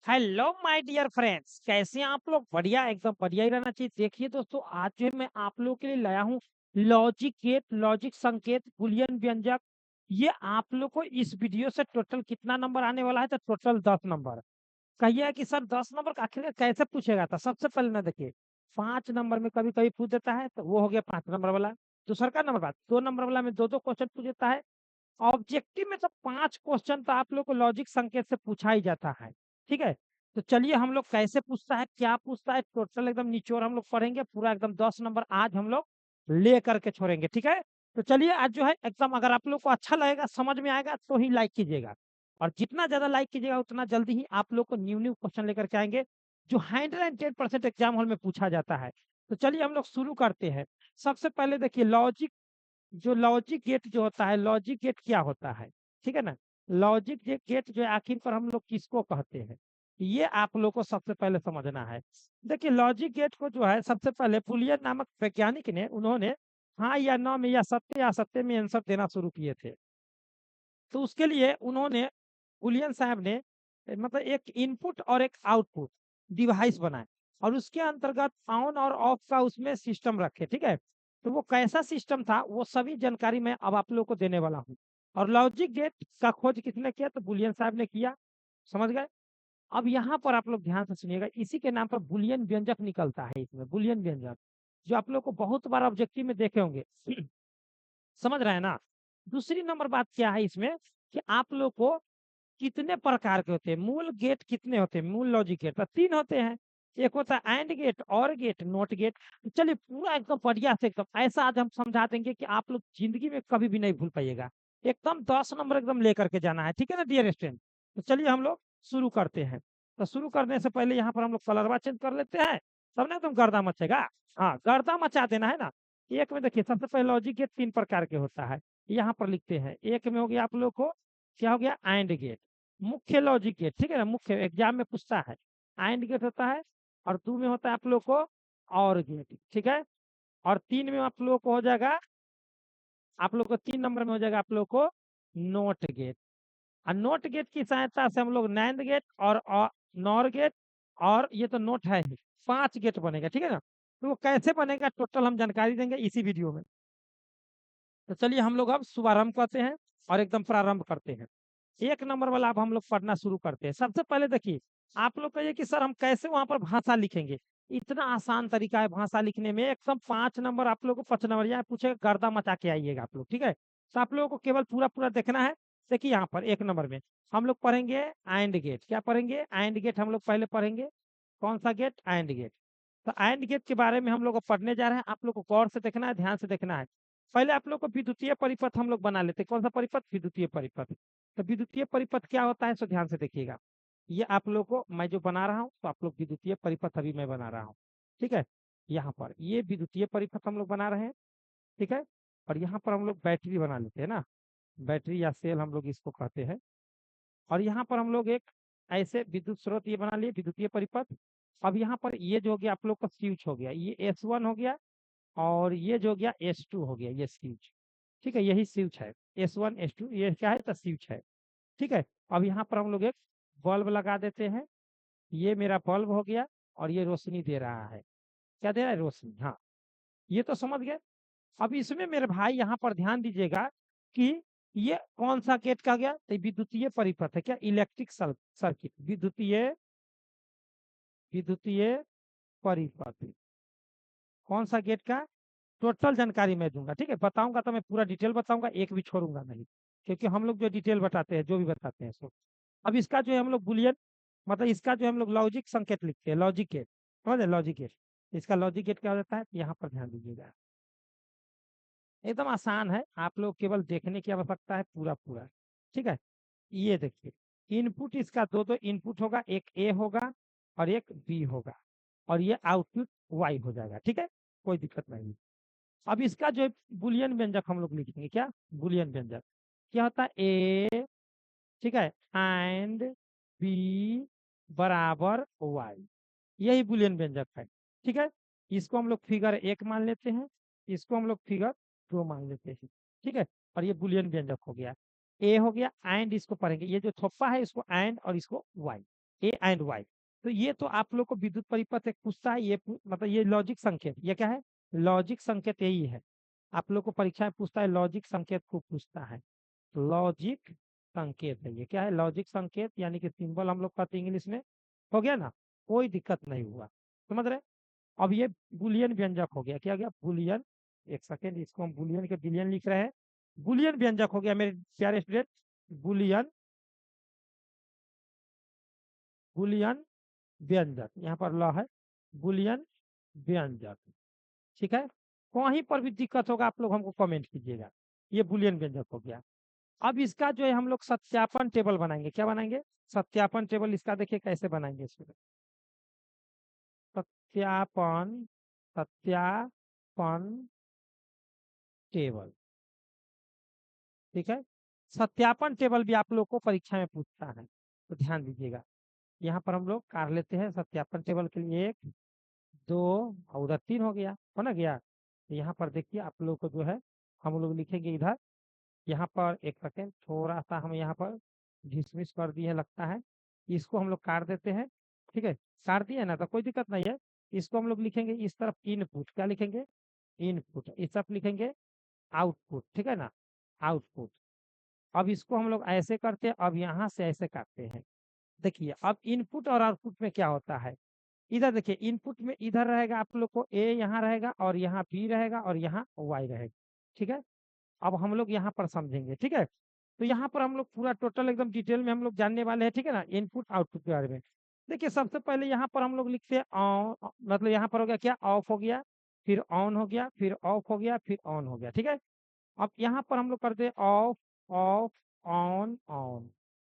Hello my dear friends, कैसे हैं आप लोग? बढ़िया, एकदम बढ़िया ही रहना चाहिए। देखिए दोस्तों, आज जो है मैं आप लोगों के लिए लाया हूँ लॉजिक गेट, लॉजिक संकेत, बुलियन व्यंजक। ये आप लोग को इस वीडियो से टोटल कितना नंबर आने वाला है? तो टोटल 10 नंबर। कहिए कि सर 10 नंबर का आखिर कैसे पूछेगा? था सबसे पहले ना देखिए, 5 नंबर में कभी कभी पूछ देता है, तो वो हो गया 5 नंबर वाला। दूसरा का नंबर बात, 2 नंबर वाला में दो दो क्वेश्चन पूछ देता है। ऑब्जेक्टिव में तो 5 क्वेश्चन तो आप लोग को लॉजिक संकेत से पूछा ही जाता है। ठीक है, तो चलिए हम लोग कैसे पूछता है, क्या पूछता है, टोटल एकदम निचोड़ हम लोग पढ़ेंगे पूरा एकदम 10 नंबर आज हम लोग ले करके छोड़ेंगे। ठीक है, तो चलिए आज जो है एकदम, अगर आप लोग को अच्छा लगेगा, समझ में आएगा तो ही लाइक कीजिएगा। और जितना ज्यादा लाइक कीजिएगा उतना जल्दी ही आप लोग को न्यू न्यू क्वेश्चन लेकर के आएंगे जो 110% एग्जाम हॉल में पूछा जाता है। तो चलिए हम लोग शुरू करते हैं। सबसे पहले देखिए लॉजिक, जो लॉजिक गेट जो होता है, लॉजिक गेट क्या होता है? ठीक है ना, लॉजिक गेट जो है आखिर पर हम लोग किसको कहते हैं, ये आप लोग को सबसे पहले समझना है। देखिए लॉजिक गेट को जो है सबसे पहले बुलियन नामक वैज्ञानिक ने, उन्होंने हाँ या ना में या सत्य में आंसर देना शुरू किए थे। तो उसके लिए उन्होंने, बुलियन साहब ने मतलब एक इनपुट और एक आउटपुट डिवाइस बनाए और उसके अंतर्गत ऑन और ऑफ का उसमें सिस्टम रखे। ठीक है, तो वो कैसा सिस्टम था वो सभी जानकारी मैं अब आप लोग को देने वाला हूँ। और लॉजिक गेट का खोज किसने किया? तो बुलियन साहब ने किया। समझ गए? अब यहाँ पर आप लोग ध्यान से सुनिएगा, इसी के नाम पर बुलियन व्यंजक निकलता है। इसमें बुलियन व्यंजक जो आप लोग को बहुत बार ऑब्जेक्टिव में देखे होंगे। समझ रहे हैं ना? दूसरी नंबर बात क्या है इसमें, कि आप लोग को कितने प्रकार के होते हैं, मूल गेट कितने होते हैं, मूल लॉजिक गेट तो 3 होते हैं। एक होता है एंड गेट, और गेट, नोट गेट। तो चलिए पूरा एकदम बढ़िया से एकदम ऐसा आज हम समझा देंगे कि आप लोग जिंदगी में कभी भी नहीं भूल पाइएगा। एकदम 10 नंबर एकदम लेकर के जाना है। ठीक है ना डियर स्टूडेंट? तो चलिए हम लोग शुरू करते हैं। तो शुरू करने से पहले यहाँ पर हम लोग कलरवा चेंज कर लेते हैं, तब ना एकदम गर्दा मचेगा। हाँ, गर्दा मचा देना है ना। एक में देखिए सबसे पहले लॉजिक गेट 3 प्रकार के होता है, यहाँ पर लिखते हैं। एक में हो गया आप लोग को, क्या हो गया, एंड गेट, मुख्य लॉजिक गेट। ठीक है ना, मुख्य एग्जाम में पूछता है, एंड गेट होता है। और 2 में होता है आप लोग को और गेट। ठीक है, और 3 में आप लोग को हो जाएगा, आप लोग को 3 नंबर में हो जाएगा आप लोग को नोट गेट। और नोट गेट की सहायता से हम लोग नैंड गेट और नॉर गेट, और ये तो नोट है ही, 5 गेट बनेगा। ठीक है ना, तो वो कैसे बनेगा टोटल हम जानकारी देंगे इसी वीडियो में। तो चलिए हम लोग अब शुभारंभ करते हैं और एकदम प्रारंभ करते हैं। 1 नंबर वाला अब हम लोग पढ़ना शुरू करते हैं। सबसे पहले देखिए, आप लोग कहिए कि सर हम कैसे वहां पर भाषा लिखेंगे? इतना आसान तरीका है भाषा लिखने में, एकदम 5 नंबर आप लोग को 5 नंबर यहाँ पूछेगा, गर्दा मचा के आइएगा आप लोग। ठीक है, तो आप लोगों को केवल पूरा पूरा देखना है। देखिए यहाँ पर 1 नंबर में हम लोग पढ़ेंगे एंड गेट। क्या पढ़ेंगे? एंड गेट हम लोग पहले पढ़ेंगे। कौन सा गेट? AND gate. तो एंड गेट के बारे में हम लोग पढ़ने जा रहे हैं, आप लोग को गौर से देखना है, ध्यान से देखना है। पहले आप लोग को विद्युतीय परिपथ हम लोग बना लेते हैं। कौन सा परिपथ? विद्युतीय परिपथ। तो विद्युतीय परिपथ क्या होता है, सो ध्यान से देखिएगा। ये आप लोग को मैं जो बना रहा हूँ, तो आप लोग विद्युतीय परिपथ अभी मैं बना रहा हूँ। ठीक है, यहाँ पर ये विद्युतीय परिपथ हम लोग बना रहे हैं। ठीक है, और यहाँ पर हम लोग बैटरी बना लेते हैं ना, बैटरी या सेल हम लोग इसको कहते हैं। और यहाँ पर हम लोग एक ऐसे विद्युत स्रोत ये बना लिए, विद्युतीय परिपथ। अब यहाँ पर ये जो हो गया आप लोग का स्विच हो गया, ये S1 हो गया, और ये जो हो गया S2 हो गया, ये स्विच। ठीक है, यही स्विच है, S1 S2 ये क्या है, तो स्विच है। ठीक है, अब यहाँ पर हम लोग एक बल्ब लगा देते हैं। ये मेरा बल्ब हो गया, और ये रोशनी दे रहा है। क्या दे रहा है? रोशनी। हाँ, ये तो समझ गए। अब इसमें मेरे भाई यहाँ पर ध्यान दीजिएगा कि ये कौन सा गेट का गया, तो विद्युतीय परिपथ है। क्या? इलेक्ट्रिक सर्किट, विद्युतीय, विद्युतीय परिपथ। कौन सा गेट का? टोटल जानकारी मैं दूंगा। ठीक है, बताऊंगा तो मैं पूरा डिटेल बताऊंगा, एक भी छोड़ूंगा नहीं, क्योंकि हम लोग जो डिटेल बताते हैं, जो भी बताते हैं सो। अब इसका जो है हम लोग बुलियन, मतलब इसका जो हम लोग लॉजिक संकेत लिखते हैं, लॉजिक गेट। समझे? लॉजिक गेट, इसका लॉजिक गेट क्या होता है, यहाँ पर ध्यान दीजिएगा। एकदम आसान है, आप लोग केवल देखने की आवश्यकता है पूरा पूरा। ठीक है, ये देखिए, इनपुट इसका दो दो इनपुट होगा, एक ए होगा और एक बी होगा, और ये आउटपुट वाई हो जाएगा। ठीक है, कोई दिक्कत नहीं। अब इसका जो बुलियन व्यंजक हम लोग लिखेंगे, क्या बुलियन व्यंजक क्या होता है? ए, ठीक है, एंड बी बराबर वाई, यही बुलियन व्यंजक है। ठीक है, इसको हम लोग फिगर 1 मान लेते हैं, इसको हम लोग फिगर 2 मान लेते हैं। ठीक है, और ये बुलियन व्यंजक हो गया। ए हो गया, एंड इसको पढ़ेंगे, ये जो थोप्पा है इसको एंड और इसको वाई। A and Y. तो ये तो आप लोग को विद्युत परिपथ एक पूछता है, ये मतलब ये लॉजिक संकेत, ये क्या है, लॉजिक संकेत यही है। आप लोग को परीक्षा में पूछता है, लॉजिक संकेत को पूछता है। लॉजिक संकेत है, ये क्या है, लॉजिक संकेत, यानी कि सिंबल हम लोग कहते हैं इंग्लिश में। हो गया ना, कोई दिक्कत नहीं हुआ, समझ रहे। अब ये बुलियन व्यंजक हो गया, क्या हो गया, बुलियन। एक सेकेंड, इसको हम बुलियन के बिलियन लिख रहे हैं। बुलियन व्यंजक हो गया मेरे प्यारे स्टूडेंट, बुलियन, बुलियन व्यंजक, यहाँ पर ल है, बुलियन व्यंजक। ठीक है, कहीं पर भी दिक्कत होगा आप लोग हमको कमेंट कीजिएगा। ये बुलियन व्यंजक हो गया। अब इसका जो है हम लोग सत्यापन टेबल बनाएंगे, क्या बनाएंगे, सत्यापन टेबल। इसका देखिए कैसे बनाएंगे इसको, सत्यापन, सत्यापन टेबल। ठीक है, सत्यापन टेबल भी आप लोग को परीक्षा में पूछता है, तो ध्यान दीजिएगा। यहाँ पर हम लोग कर लेते हैं सत्यापन टेबल के लिए, 1 2 और उधर 3 हो गया, हो ना गया। तो यहाँ पर देखिए आप लोग को जो है हम लोग लिखेंगे इधर, यहाँ पर एक सेकेंड, थोड़ा सा हम यहाँ पर डिसमिस कर दिए लगता है, इसको हम लोग काट देते हैं। ठीक है, काट दिए ना तो कोई दिक्कत नहीं है। इसको हम लोग लिखेंगे इस तरफ इनपुट, क्या लिखेंगे, इनपुट, इस तरफ लिखेंगे आउटपुट। ठीक है ना, आउटपुट। अब इसको हम लोग ऐसे करते हैं, अब यहाँ से ऐसे करते हैं। देखिए अब इनपुट और आउटपुट में क्या होता है, इधर देखिए इनपुट में इधर रहेगा आप लोग को ए, यहाँ रहेगा और यहाँ बी रहेगा और यहाँ वाई रहेगा। ठीक है, अब हम लोग यहाँ पर समझेंगे। ठीक है, तो यहाँ पर हम लोग पूरा टोटल एकदम डिटेल में हम लोग जानने वाले हैं। ठीक है ना, इनपुट आउटपुट के बारे में। देखिए सबसे पहले यहाँ पर हम लोग लिखते हैं ऑन, मतलब यहाँ पर हो गया क्या, ऑफ हो गया, फिर ऑन हो गया, फिर ऑफ हो गया, फिर ऑन हो गया। ठीक है, अब यहाँ पर हम लोग करते हैं ऑफ, ऑफ, ऑन, ऑन।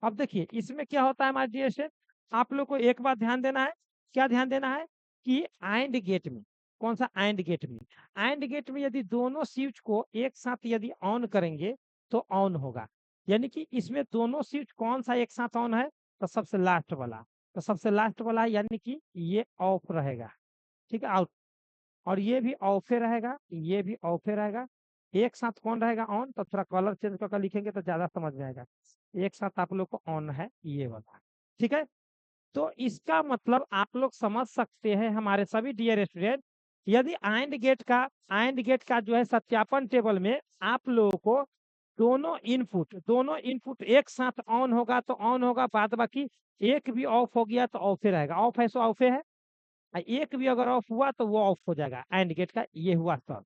अब देखिए इसमें क्या होता है हमारे डियर स्टूडेंट, आप लोग को एक बात ध्यान देना है, क्या ध्यान देना है कि एंड गेट में, कौन सा एंड गेट में, एंड गेट में यदि दोनों स्विच को एक साथ यदि ऑन करेंगे तो ऑन होगा। यानी कि इसमें दोनों स्विच कौन सा एक साथ ऑन है, तो सबसे लास्ट वाला, तो सबसे लास्ट वाला यानी कि ये ऑफ रहेगा। ठीक है, आउट, और ये भी ऑफे रहेगा, ये भी ऑफे रहेगा। एक साथ कौन रहेगा ऑन, तो थोड़ा कलर चेंज करके लिखेंगे तो ज्यादा समझ में आएगा। एक साथ आप लोग को ऑन है ये वाला। ठीक है, तो इसका मतलब आप लोग समझ सकते हैं हमारे सभी डियर स्टूडेंट, यदि आइंड गेट का जो है सत्यापन टेबल में आप लोगों को दोनों इनपुट एक साथ ऑन होगा तो ऑन होगा, बाद बाकी एक भी ऑफ हो गया तो ऑफे रहेगा, ऑफ है सो ऑफे है, एक भी अगर ऑफ हुआ तो वो ऑफ हो जाएगा, एंड गेट का ये हुआ सब।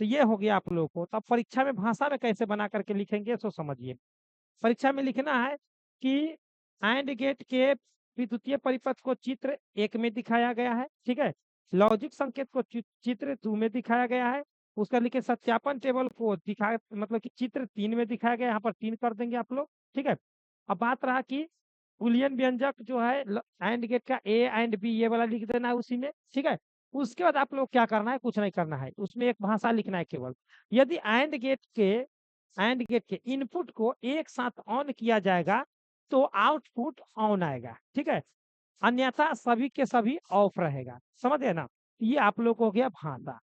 तो ये हो गया आप लोगों को। तब परीक्षा में भाषा में कैसे बना करके लिखेंगे सो समझिए। परीक्षा में लिखना है कि एंड गेट के विद्युतीय परिपथ को चित्र 1 में दिखाया गया है। ठीक है, लॉजिक संकेत को चित्र 2 में दिखाया गया है। उसका लिखे सत्यापन टेबल को दिखा, मतलब कि चित्र 3 में दिखाया गया, यहाँ पर 3 कर देंगे आप लोग। ठीक है, अब बात रहा कि बुलियन व्यंजक जो है एंड गेट का ए एंड बी ये वाला लिख देना है उसी में। ठीक है, उसके बाद आप लोग क्या करना है, कुछ नहीं करना है, उसमें एक भाषा लिखना है केवल। यदि एंड गेट के इनपुट को एक साथ ऑन किया जाएगा तो आउटपुट ऑन आएगा। ठीक है, अन्यथा सभी के सभी ऑफ रहेगा, समझ गए ना। ये आप लोग को हो गया भाषा।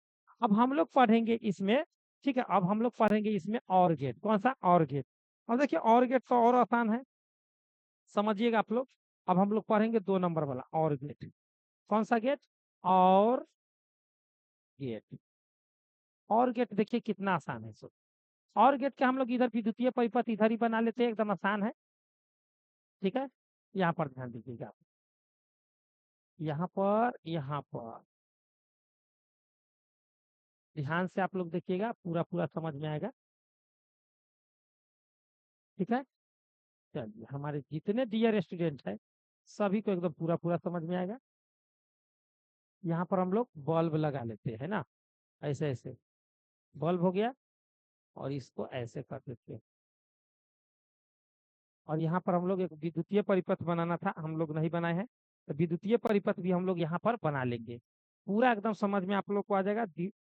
अब हम लोग पढ़ेंगे इसमें, ठीक है, अब हम लोग पढ़ेंगे इसमें और गेट, कौन सा और गेट। अब देखिए और गेट तो और आसान है, समझिएगा आप लोग। अब हम लोग पढ़ेंगे 2 नंबर वाला और गेट, कौन सा गेट, और गेट। और गेट देखिए कितना आसान है सो, और गेट के हम लोग इधर विद्युतीय परिपथ इधर ही बना लेते हैं, एकदम आसान है। ठीक है, यहाँ पर ध्यान दीजिएगा, यहाँ पर ध्यान से आप लोग देखिएगा, पूरा पूरा समझ में आएगा। ठीक है, चलिए हमारे जितने डियर स्टूडेंट है सभी को एकदम पूरा पूरा समझ में आएगा। यहाँ पर हम लोग बल्ब लगा लेते हैं ना, ऐसे ऐसे बल्ब हो गया, और इसको ऐसे कर देते हैं। और यहाँ पर हम लोग एक विद्युतीय परिपथ बनाना था, हम लोग नहीं बनाए हैं, तो विद्युतीय परिपथ भी हम लोग यहाँ पर बना लेंगे। पूरा एकदम समझ में आप लोग को आ जाएगा,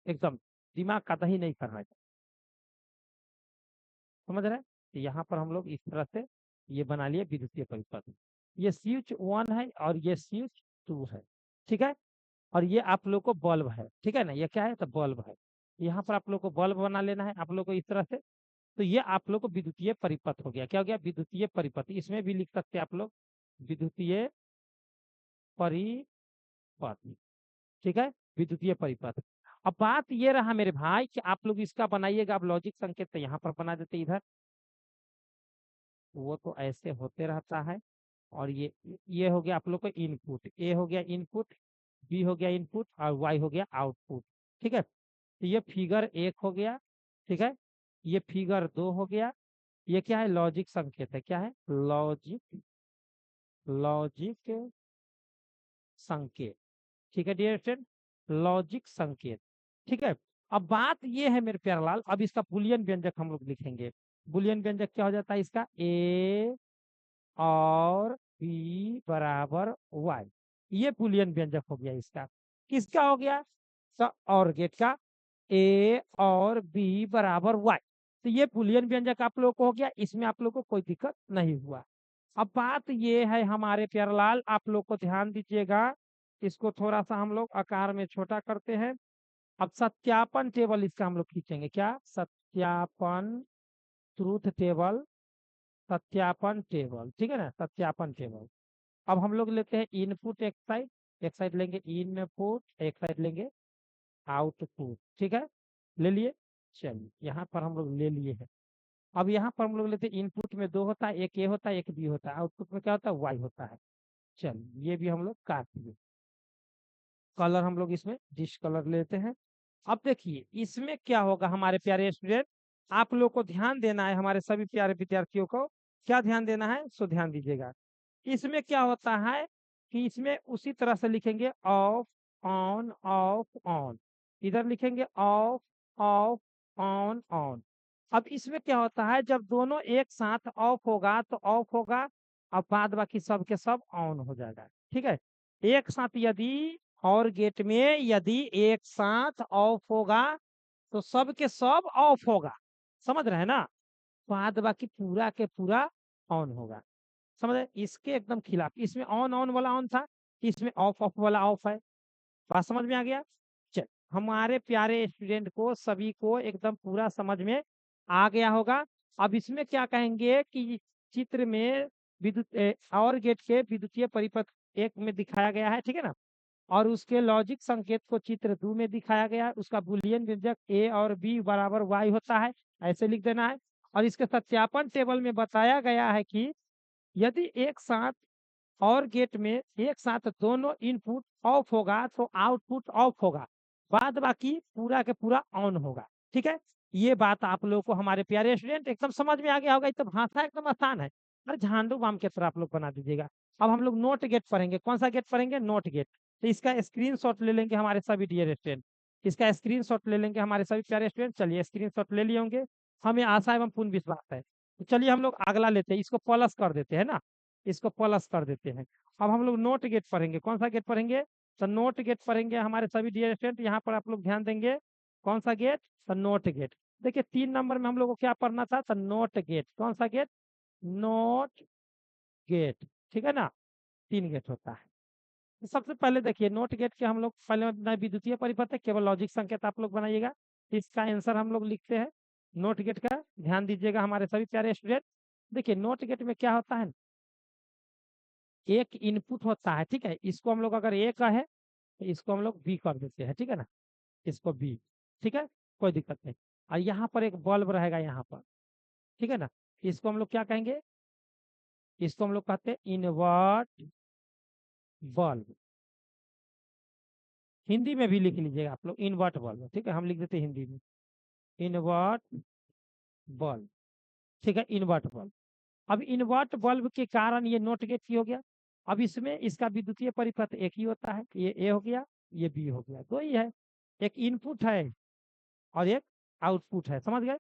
एकदम दिमाग का दही नहीं करना है, समझ रहे हैं। तो यहाँ पर हम लोग इस तरह से ये बना लिए विद्युतीय परिपथ। ये स्विच 1 है और ये स्विच 2 है। ठीक है, और ये आप लोग को बल्ब है। ठीक है ना, ये क्या है, तो बल्ब है। यहाँ पर आप लोग को बल्ब बना लेना है आप लोग को इस तरह से। तो ये आप लोग को विद्युतीय परिपथ हो गया, क्या हो गया, विद्युतीय परिपथ। इसमें भी लिख सकते हैं आप लोग विद्युतीय परिपथ, ठीक है, विद्युतीय परिपथ। अब बात ये रहा मेरे भाई कि आप लोग इसका बनाइएगा, अब लॉजिक संकेत तो यहाँ पर बना देते इधर, वो तो ऐसे होते रहता है। और ये हो गया आप लोग का इनपुट, ए हो गया इनपुट, बी हो गया इनपुट और वाई हो गया आउटपुट, ठीक है। तो ये फिगर 1 हो गया, ठीक है, ये फिगर 2 हो गया। ये क्या है, लॉजिक संकेत है, क्या है, लॉजिक, लॉजिक संकेत, ठीक है डियर स्टूडेंट, लॉजिक संकेत, ठीक है। अब बात ये है मेरे प्यारे लाल, अब इसका बुलियन व्यंजक हम लोग लिखेंगे। बुलियन व्यंजक क्या हो जाता है इसका, ए और बी बराबर वाई, ये बुलियन व्यंजक हो गया इसका। किसका हो गया, और गेट का, ए और बी बराबर वाई। तो ये बुलियन व्यंजक आप लोग को हो गया, इसमें आप लोग को कोई दिक्कत नहीं हुआ। अब बात ये है हमारे प्यारलाल, आप लोग को ध्यान दीजिएगा, इसको थोड़ा सा हम लोग आकार में छोटा करते हैं। अब सत्यापन टेबल इसका हम लोग खींचेंगे, क्या, सत्यापन, ट्रूथ टेबल, सत्यापन टेबल, ठीक है ना, सत्यापन टेबल। अब हम लोग लेते हैं इनपुट एक साइड लेंगे इनपुट, एक साइड लेंगे आउटपुट, ठीक है, ले लिए। चलिए यहाँ पर हम लोग ले लिए हैं। अब यहाँ पर हम लोग लेते हैं, इनपुट में 2 होता है, एक ए होता है एक बी होता है, आउटपुट में क्या होता है, वाई होता है। चलिए ये भी हम लोग काट दिए। कलर हम लोग इसमें डिश कलर लेते हैं। अब देखिए इसमें क्या होगा हमारे प्यारे स्टूडेंट, आप लोग को ध्यान देना है, हमारे सभी प्यारे विद्यार्थियों को क्या ध्यान देना है, सो ध्यान दीजिएगा। इसमें क्या होता है कि इसमें उसी तरह से लिखेंगे ऑफ ऑन ऑफ ऑन, इधर लिखेंगे ऑफ ऑफ ऑन ऑन। अब इसमें क्या होता है, जब दोनों एक साथ ऑफ होगा तो ऑफ होगा, अब बाद बाकी सब के सब ऑन हो जाएगा, ठीक है। एक साथ यदि और गेट में यदि एक साथ ऑफ होगा तो सब के सब ऑफ होगा, समझ रहे हैं ना, बाद बाकी पूरा के पूरा ऑन होगा, समझ रहे, इसके एकदम खिलाफ, इसमें ऑन ऑन वाला ऑन था, इसमें ऑफ ऑफ वाला ऑफ है। बात समझ में आ गया। चल, हमारे प्यारे स्टूडेंट को सभी को एकदम पूरा समझ में आ गया होगा। अब इसमें क्या कहेंगे कि चित्र में विद्युत और गेट के विद्युतीय परिपथ एक में दिखाया गया है, ठीक है ना, और उसके लॉजिक संकेत को चित्र 2 में दिखाया गया है, उसका बुलियन व्यंजक ए और बी बराबर वाई होता है, ऐसे लिख देना है। और इसके सत्यापन टेबल में बताया गया है कि यदि एक साथ और गेट में एक साथ दोनों इनपुट ऑफ होगा तो आउटपुट ऑफ होगा, बाद बाकी पूरा के पूरा ऑन होगा, ठीक है। ये बात आप लोगों को हमारे प्यारे स्टूडेंट एकदम समझ में आ गया होगा, ये तो भाषा एकदम आसान है, अरे झांडू बाम की तरह आप लोग बना दीजिएगा। अब हम लोग नोट गेट पढ़ेंगे, कौन सा गेट पढ़ेंगे, नोट गेट। तो इसका स्क्रीनशॉट ले लेंगे हमारे सभी डियर स्टूडेंट, इसका स्क्रीनशॉट ले लेंगे हमारे सभी प्यारे स्टूडेंट। चलिए स्क्रीनशॉट ले लिए होंगे, हमें आशा एवं पूर्ण विश्वास है। तो चलिए हम लोग अगला लेते हैं, इसको प्लस कर देते हैं ना, इसको प्लस कर देते हैं। अब हम लोग नोट गेट पढ़ेंगे, कौन सा गेट पढ़ेंगे, तो नोट गेट पढ़ेंगे हमारे सभी डियर स्टूडेंट। यहाँ पर आप लोग ध्यान देंगे, कौन सा गेट, तो नोट गेट। देखिए 3 नंबर में हम लोग को क्या पढ़ना था, तो नोट गेट, कौन सा गेट, नोट गेट, ठीक है ना, 3 गेट होता है। तो सबसे पहले देखिए नोट गेट के हम लोग पहले ना विद्युतीय परिपथ है, केवल लॉजिक संकेत आप लोग बनाइएगा। इसका आंसर हम लोग लिखते हैं नोट गेट का, ध्यान दीजिएगा हमारे सभी प्यारे स्टूडेंट। देखिए नोट गेट में क्या होता है, एक इनपुट होता है, ठीक है, इसको हम लोग अगर ए का है तो इसको हम लोग बी कर देते हैं, ठीक है ना, इसको बी, ठीक है, कोई दिक्कत नहीं। और यहाँ पर एक बल्ब रहेगा यहाँ पर, ठीक है ना, इसको हम लोग क्या कहेंगे, इसको हम लोग कहते हैं इनवर्ट बल्ब, हिंदी में भी लिख लीजिएगा आप लोग इनवर्ट बल्ब, ठीक है, हम लिख देते हैं हिंदी में इनवर्ट बल्ब, ठीक है, इनवर्ट बल्ब। अब इनवर्ट बल्ब के कारण ये नोट गेट की हो गया। अब इसमें इसका विद्युतीय परिपथ एक ही होता है, ये ए हो गया ये बी हो गया, दो ही है, एक इनपुट है और एक आउटपुट है, समझ गए।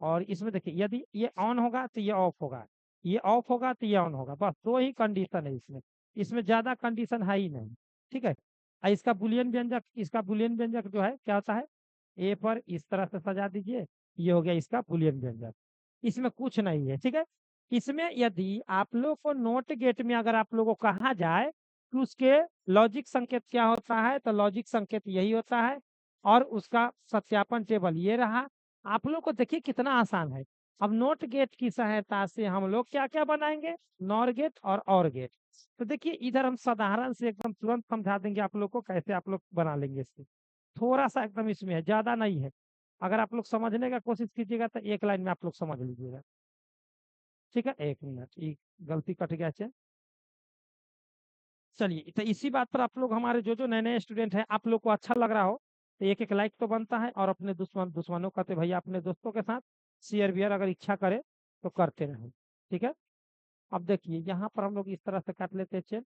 और इसमें देखिए यदि ये ऑन होगा तो ये ऑफ होगा, ये ऑफ होगा तो ये ऑन होगा, बस दो ही कंडीशन है इसमें, इसमें ज्यादा कंडीशन है ही नहीं, ठीक है। इसका बुलियन व्यंजक, इसका बुलियन व्यंजक जो है क्या होता है, ए पर इस तरह से सजा दीजिए, ये हो गया इसका बुलियन व्यंजक, इसमें कुछ नहीं है, ठीक है। इसमें यदि आप लोग को नोट गेट में अगर आप लोगों को कहा जाए कि उसके लॉजिक संकेत क्या होता है, तो लॉजिक संकेत यही होता है, और उसका सत्यापन टेबल ये रहा। आप लोग को देखिए कितना आसान है, अब नोट गेट की सहायता से हम लोग क्या क्या बनाएंगे, नॉर गेट और गेट। तो देखिए इधर हम साधारण से एकदम तुरंत समझा देंगे आप लोग को कैसे आप लोग बना लेंगे इससे। थोड़ा सा एकदम इसमें है, ज्यादा नहीं है। अगर आप लोग समझने का कोशिश कीजिएगा तो एक लाइन में आप लोग समझ लीजिएगा। ठीक है, 1 मिनट, ये गलती कट गया। चलिए, तो इसी बात पर आप लोग हमारे जो जो नए नए स्टूडेंट हैं, आप लोग को अच्छा लग रहा हो तो एक एक लाइक तो बनता है, और अपने दुश्मनों का तो भैया अपने दोस्तों के साथ शेयर वियर अगर इच्छा करे तो करते रहें। ठीक है, अब देखिए यहाँ पर हम लोग इस तरह से काट लेते हैं चेन।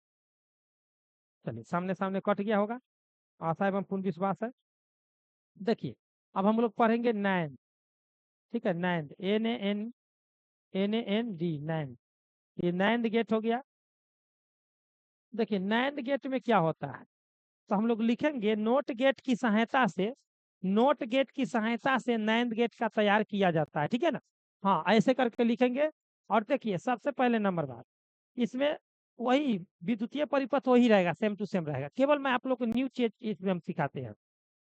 चलिए, सामने सामने कट गया होगा, आशा एवं पूर्ण विश्वास है। देखिए, अब हम लोग पढ़ेंगे नैन। ठीक है, नैन, NAND, नैन। ये नैंड गेट हो गया। देखिए नैंड गेट में क्या होता है, तो हम लोग लिखेंगे नोट गेट की सहायता से, नोट गेट की सहायता से नैंड गेट का तैयार किया जाता है। ठीक है ना, हाँ ऐसे करके लिखेंगे। और देखिए सबसे पहले नंबर बात, इसमें वही विद्युतीय परिपथ वही रहेगा, सेम टू सेम रहेगा, केवल मैं आप लोग को न्यू चीज इसमें हम सिखाते हैं।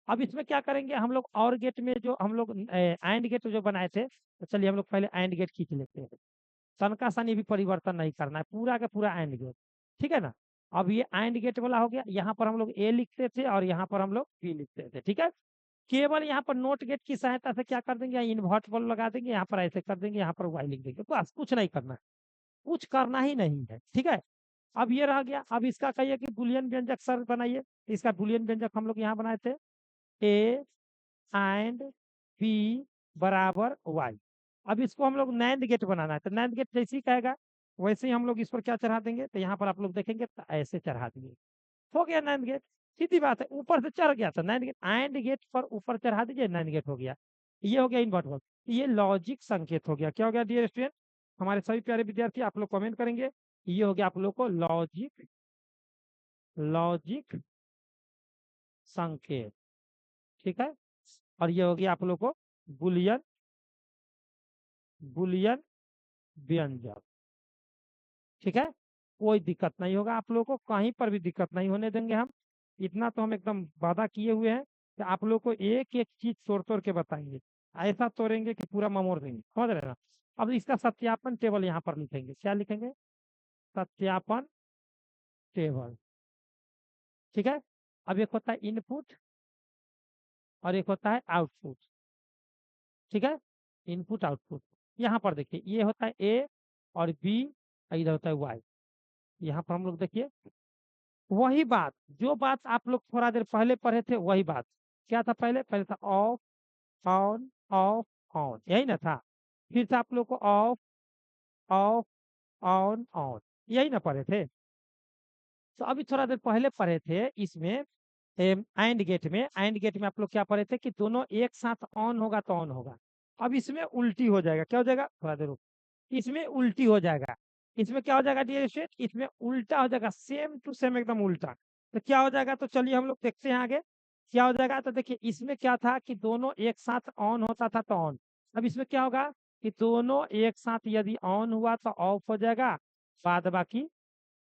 अब इसमें क्या करेंगे हम लोग, और गेट में जो हम लोग एंड गेट जो बनाए थे, तो चलिए हम लोग पहले एंड गेट खींच लेते हैं। तनका सा भी परिवर्तन नहीं करना है, पूरा का पूरा एंड गेट। ठीक है ना, अब ये एंड गेट वाला हो गया, यहाँ पर हम लोग ए लिखते थे और यहाँ पर हम लोग बी लिखते थे। ठीक है, केवल यहाँ पर नोट गेट की सहायता से क्या कर देंगे, इन्वर्ट बल लगा देंगे, यहाँ पर ऐसे कर देंगे, यहाँ पर वाई लिख देंगे, बस कुछ नहीं करना है, कुछ करना ही नहीं है। ठीक है, अब ये रह गया। अब इसका कहिए कि बुलियन व्यंजक सर बनाइए। इसका बुलियन व्यंजक हम लोग यहाँ बनाए थे, ए एंड बी बराबर वाई। अब इसको हम लोग नैंड गेट बनाना है, तो नैंड गेट जैसे ही कहेगा वैसे ही हम लोग इस पर क्या चढ़ा देंगे, तो यहाँ पर आप लोग देखेंगे तो ऐसे चढ़ा देंगे, हो गया नैंड गेट। सीधी बात है, ऊपर से चढ़ गया तो नैंड गेट, एंड गेट पर ऊपर चढ़ा दीजिए, नैंड गेट हो गया। ये हो गया इन्वर्ट। ये लॉजिक संकेत हो गया। क्या हो गया डियर स्टूडेंट, हमारे सभी प्यारे विद्यार्थी आप लोग कमेंट करेंगे, ये हो गया आप लोग को लॉजिक, लॉजिक संकेत। ठीक है, और ये हो गया आप लोग को बुलियन, बुलियन व्यंजक। ठीक है, कोई दिक्कत नहीं होगा आप लोगों को, कहीं पर भी दिक्कत नहीं होने देंगे हम। इतना तो हम एकदम वादा किए हुए हैं कि आप लोग को एक एक चीज तोड़ तोड़ के बताएंगे, ऐसा तोड़ेंगे कि पूरा ममोड़ देंगे, समझ रहे ना। अब इसका सत्यापन टेबल यहाँ पर लिखेंगे, क्या लिखेंगे, सत्यापन टेबल। ठीक है, अब एक होता है इनपुट और एक होता है आउटपुट। ठीक है, इनपुट आउटपुट, यहाँ पर देखिए ये होता है ए और बी, इधर होता है वाई। यहाँ पर हम लोग देखिए वही बात, जो बात आप लोग थोड़ा देर पहले पढ़े थे वही बात। क्या था पहले, पहले था ऑफ ऑन ऑफ ऑन, यही ना था। फिर से आप लोग को ऑफ ऑफ ऑन ऑन, यही ना पढ़े थे। तो अभी थोड़ा देर पहले पढ़े थे इसमें एंड गेट में, एंड गेट में आप लोग क्या पढ़े थे कि दोनों एक साथ ऑन होगा तो ऑन होगा। अब इसमें उल्टी हो जाएगा, क्या हो जाएगा, थोड़ा देर रुक, इसमें उल्टी हो जाएगा। इसमें क्या हो जाएगा डियर स्टूडेंट, इसमें उल्टा हो जाएगा, सेम टू सेम एकदम उल्टा। तो क्या हो जाएगा, तो चलिए हम लोग देखते हैं आगे क्या हो जाएगा। तो देखिए इसमें क्या था कि दोनों एक साथ ऑन होता था तो ऑन, अब इसमें क्या होगा कि दोनों एक साथ यदि ऑन हुआ तो ऑफ हो जाएगा, बाद बाकी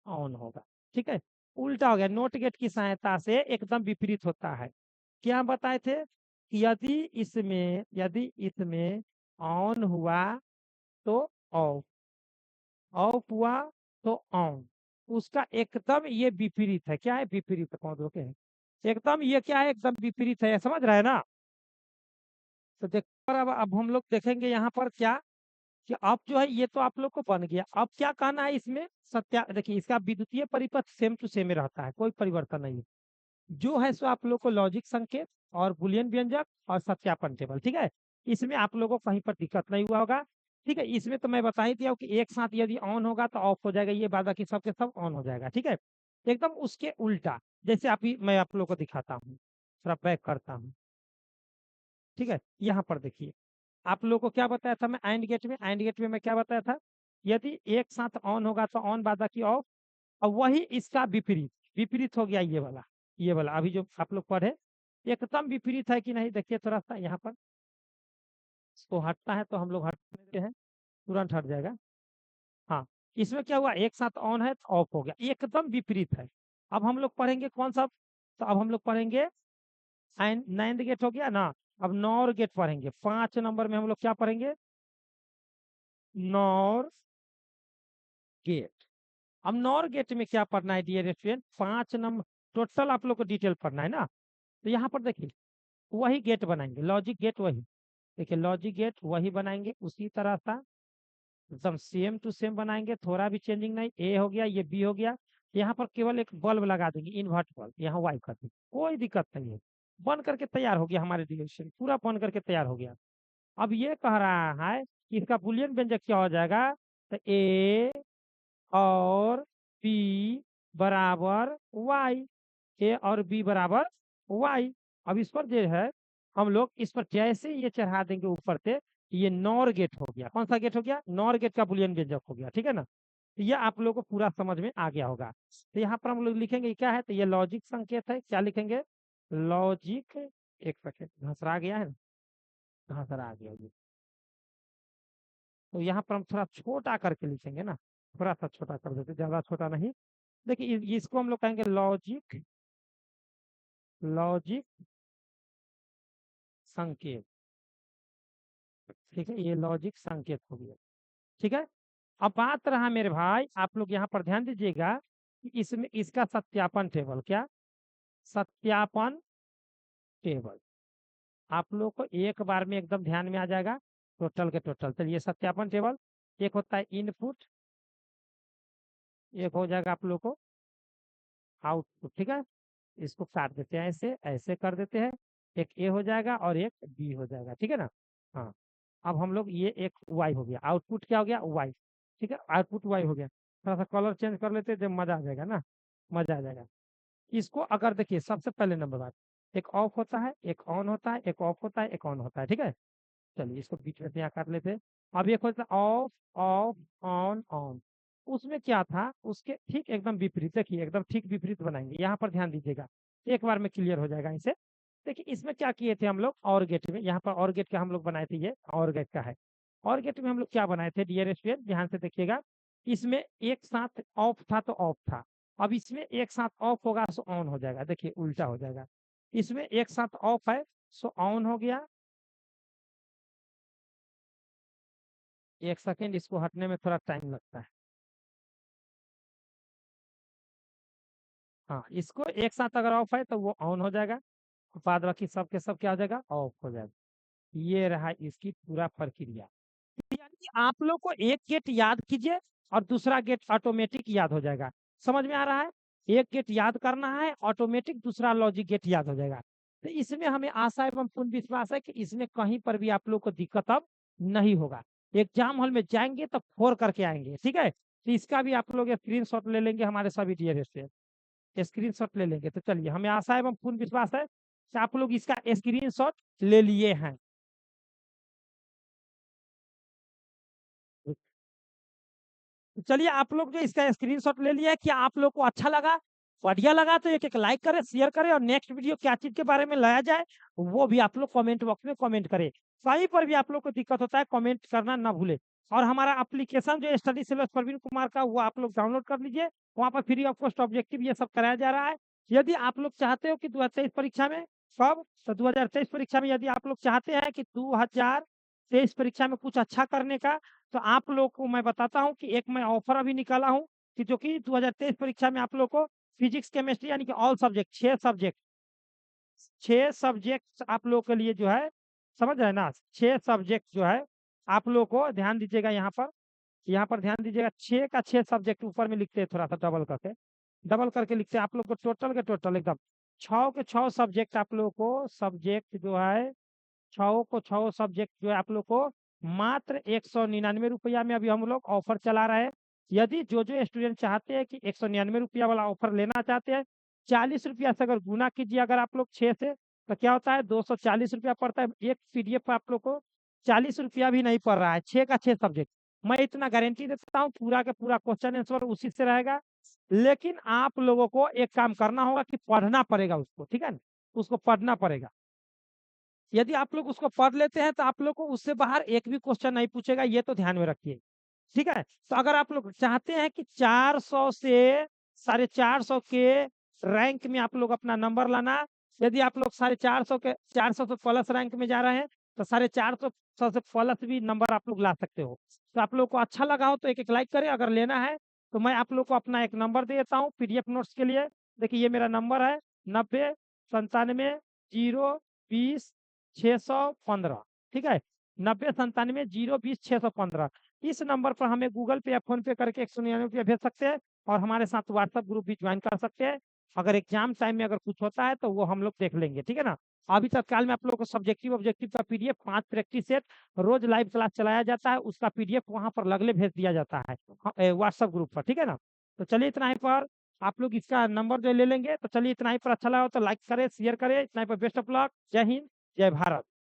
ऑन होगा। ठीक है, उल्टा हो गया, नोट गेट की सहायता से एकदम विपरीत होता है। क्या बताए थे कि यदि इसमें ऑन हुआ तो ऑफ, ऑफ हुआ तो ऑन, उसका एकदम ये विपरीत है। क्या है, विपरीत है, पौधों के एकदम ये क्या है, एकदम विपरीत है, समझ रहे हैं ना। तो देखो अब हम लोग देखेंगे यहाँ पर क्या कि अब जो है ये तो आप लोग को बन गया। अब क्या कहना है इसमें, सत्या देखिए इसका विद्युतीय परिपथ सेम टू सेम रहता है, कोई परिवर्तन नहीं है। जो है सो आप लोग को लॉजिक संकेत और बुलियन व्यंजक और सत्यापन टेबल। ठीक है, इसमें आप लोगों को कहीं पर दिक्कत नहीं हुआ होगा। ठीक है, इसमें तो मैं बता ही दिया हूं कि एक साथ यदि ऑन होगा तो ऑफ हो जाएगा, ये बात की सबके सब ऑन हो जाएगा। ठीक है, एकदम उसके उल्टा, जैसे अभी मैं आप लोग को दिखाता हूँ, थोड़ा बैक करता हूँ। ठीक है, यहाँ पर देखिए आप लोग को क्या बताया था मैं एंड गेट में, एंड गेट में मैं क्या बताया था, यदि एक साथ ऑन होगा तो ऑन, बाद की ऑफ। और वही इसका विपरीत, विपरीत हो गया ये वाला, ये वाला अभी जो आप लोग पढ़े एकदम विपरीत है कि नहीं। देखिए थोड़ा सा यहाँ पर इसको हटता है तो हम लोग हट देते हैं, तुरंत हट जाएगा। हाँ, इसमें क्या हुआ, एक साथ ऑन है तो ऑफ हो गया, एकदम विपरीत है। अब हम लोग पढ़ेंगे कौन सा, तो अब हम लोग पढ़ेंगे नाइन्थ गेट हो गया ना। अब नॉर गेट पढ़ेंगे, 5 नंबर में हम लोग क्या पढ़ेंगे, नॉर गेट। अब नॉर गेट में क्या पढ़ना है डियर स्टूडेंट, 5 नंबर टोटल आप लोग को डिटेल पढ़ना है ना। तो यहाँ पर देखिए वही गेट बनाएंगे, लॉजिक गेट वही, देखिए लॉजिक गेट वही बनाएंगे उसी तरह सा, एकदम सेम टू सेम बनाएंगे, थोड़ा भी चेंजिंग नहीं। ए हो गया, ये बी हो गया, यहाँ पर केवल एक बल्ब लगा देंगे, इन्वर्ट बल्ब, यहाँ वाई कर देंगे, कोई दिक्कत नहीं है। बन करके तैयार हो गया हमारे डिवीजन, पूरा बन करके तैयार हो गया। अब ये कह रहा है कि इसका बुलियन व्यंजक क्या हो जाएगा, तो ए और बी बराबर वाई, ए और बी बराबर वाई। अब इस पर जो है हम लोग इस पर जैसे ये चढ़ा देंगे ऊपर से, ये नॉर गेट हो गया। कौन सा गेट हो गया, नॉर गेट का बुलियन व्यंजक हो गया, ठीक है ना। तो ये आप लोगों को पूरा समझ में आ गया होगा। तो यहाँ पर हम लोग लिखेंगे क्या है, तो ये लॉजिक संकेत है, क्या लिखेंगे, लॉजिक, एक सेकेंड घसरा गया है ना, घसरा गया ये। तो यहाँ पर हम थोड़ा छोटा करके लिखेंगे ना, थोड़ा सा छोटा कर देते, ज्यादा छोटा नहीं। देखिए इसको हम लोग कहेंगे लॉजिक, लॉजिक संकेत, ठीक है, ये लॉजिक संकेत हो गया, ठीक है। अब बात रहा मेरे भाई, आप लोग यहाँ पर ध्यान दीजिएगा कि इसमें इसका सत्यापन टेबल, क्या सत्यापन टेबल आप लोग को एक बार में एकदम ध्यान में आ जाएगा, टोटल के टोटल। चलिए सत्यापन टेबल, एक होता है इनपुट, एक हो जाएगा आप लोग को आउटपुट, ठीक है। इसको काट देते हैं, ऐसे ऐसे कर देते हैं, एक ए हो जाएगा और एक बी हो जाएगा, ठीक है ना। हाँ, अब हम लोग ये एक वाई हो गया, आउटपुट क्या हो गया वाई, ठीक है, आउटपुट वाई हो गया। थोड़ा सा कलर चेंज कर लेते हैं, जब मजा आ जाएगा ना, मजा आ जाएगा। इसको अगर देखिए सबसे पहले नंबर बात, एक ऑफ होता है, एक ऑन होता है, एक ऑफ होता है, एक ऑन होता है, ठीक है। चलिए इसको बीच में से यहाँ कर लेते हैं। अब एक होता है ऑफ ऑफ ऑन ऑन, उसमें क्या था, उसके ठीक एकदम विपरीत, देखिए एकदम ठीक विपरीत बनाएंगे, यहाँ पर ध्यान दीजिएगा, एक बार में क्लियर हो जाएगा इसे। देखिए इसमें क्या किए थे हम लोग, और गेट में, यहाँ पर और गेट का हम लोग बनाए थे, ये और गेट का है। और गेट में हम लोग क्या बनाए थे डियर स्टूडेंट, ध्यान से देखिएगा, इसमें एक साथ ऑफ था तो ऑफ था, अब इसमें एक साथ ऑफ होगा सो ऑन हो जाएगा, देखिए उल्टा हो जाएगा। इसमें एक साथ ऑफ है सो ऑन हो गया, एक सेकेंड इसको हटने में थोड़ा टाइम लगता है। हाँ, इसको एक साथ अगर ऑफ है तो वो ऑन हो जाएगा, बाद बाकी सब के सब क्या हो जाएगा, ऑफ हो जाएगा। ये रहा इसकी पूरा प्रक्रिया। यानी कि आप लोग को एक गेट याद कीजिए और दूसरा गेट ऑटोमेटिक याद हो जाएगा, समझ में आ रहा है। एक गेट याद करना है ऑटोमेटिक, दूसरा लॉजिक गेट याद हो जाएगा। तो इसमें हमें आशा एवं पूर्ण विश्वास है कि इसमें कहीं पर भी आप लोग को दिक्कत अब नहीं होगा। एग्जाम हॉल में जाएंगे तो फोर करके आएंगे, ठीक है। तो इसका भी आप लोग स्क्रीनशॉट ले लेंगे, हमारे सभी डियर स्टूडेंट स्क्रीनशॉट ले लेंगे। तो चलिए हमें आशा एवं पूर्ण विश्वास है कि आप लोग इसका स्क्रीनशॉट ले लिए हैं। तो चलिए आप लोग जो इसका स्क्रीनशॉट ले लिया है, क्या आप लोग को अच्छा लगा, बढ़िया लगा तो एक एक लाइक करें, शेयर करें, और नेक्स्ट वीडियो क्या चीज के बारे में लाया जाए वो भी आप लोग कमेंट बॉक्स में कमेंट करें। कहीं पर भी आप लोग को दिक्कत होता है कमेंट करना ना भूले। और हमारा एप्लीकेशन जो स्टडी सिलेबस प्रवीण कुमार का, वो आप लोग डाउनलोड कर लीजिए, वहाँ पर फ्री ऑफ कॉस्ट ऑब्जेक्टिव ये सब कराया जा रहा है। यदि आप लोग चाहते हो कि 2023 परीक्षा में, कब, तो 2023 परीक्षा में यदि आप लोग चाहते हैं कि 2023 परीक्षा में कुछ अच्छा करने का, तो आप लोग को मैं बताता हूं कि एक मैं ऑफर अभी निकाला हूं कि जो कि 2023 परीक्षा में आप लोग को फिजिक्स केमिस्ट्री यानी कि ऑल सब्जेक्ट, 6 सब्जेक्ट, 6 सब्जेक्ट आप लोग के लिए जो है, समझ रहे हैं ना, 6 सब्जेक्ट जो है आप लोग को ध्यान दीजिएगा, यहाँ पर ध्यान दीजिएगा, 6 का 6 सब्जेक्ट ऊपर में लिखते हैं, थोड़ा सा डबल करके लिखते हैं आप लोग को, टोटल के टोटल एकदम 6 के 6 सब्जेक्ट आप लोग को, सब्जेक्ट जो है 6 को 6 सब्जेक्ट जो है आप लोग को मात्र 199 रुपया में अभी हम लोग ऑफर चला रहे हैं। यदि जो जो स्टूडेंट चाहते हैं कि 199 रुपया वाला ऑफर लेना चाहते हैं, 40 रुपया से अगर गुना कीजिए अगर आप लोग 6 से, तो क्या होता है 240 रुपया पड़ता है। एक पीडीएफ आप लोग को 40 रुपया भी नहीं पड़ रहा है, 6 का 6 सब्जेक्ट। मैं इतना गारंटी देता हूँ, पूरा का पूरा क्वेश्चन आंसर उसी से रहेगा। लेकिन आप लोगों को एक काम करना होगा कि पढ़ना पड़ेगा उसको, ठीक है ना, उसको पढ़ना पड़ेगा। यदि आप लोग उसको पढ़ लेते हैं तो आप लोग को उससे बाहर एक भी क्वेश्चन नहीं पूछेगा, ये तो ध्यान में रखिए, ठीक है। तो अगर आप लोग चाहते हैं कि 400 से 450 के रैंक में आप लोग अपना नंबर लाना, यदि आप लोग 450 के 400 से प्लस रैंक में जा रहे हैं, तो 450 से प्लस भी नंबर आप लोग ला सकते हो। तो आप लोग को अच्छा लगा हो तो एक-एक लाइक करें, अगर लेना है तो मैं आप लोग को अपना एक नंबर दे देता हूँ पीडीएफ नोट्स के लिए। देखिए ये मेरा नंबर है 90 97 0 20 615, ठीक है? 90 97 0 20 615। इस नंबर पर हमें गूगल पे या फ़ोन पे करके ₹199 भेज सकते हैं और हमारे साथ व्हाट्सएप ग्रुप भी ज्वाइन कर सकते हैं। अगर एग्ज़ाम टाइम में अगर कुछ होता है तो वो हम लोग देख लेंगे, ठीक है ना? अभी तत्काल में आप लोगों को सब्जेक्टिव ऑब्जेक्टिव का पीडीएफ 5 प्रैक्टिस सेट रोज़ लाइव क्लास चलाया जाता है, उसका पीडीएफ वहाँ पर लगले भेज दिया जाता है व्हाट्सएप ग्रुप पर, ठीक है ना? तो चलिए इतना ही पर आप लोग इसका नंबर जो ले लेंगे, तो चलिए इतना ही पर अच्छा लगा हो तो लाइक करें, शेयर करें, इतना ही पर बेस्ट ऑफ लक, जय हिंद, जय भारत।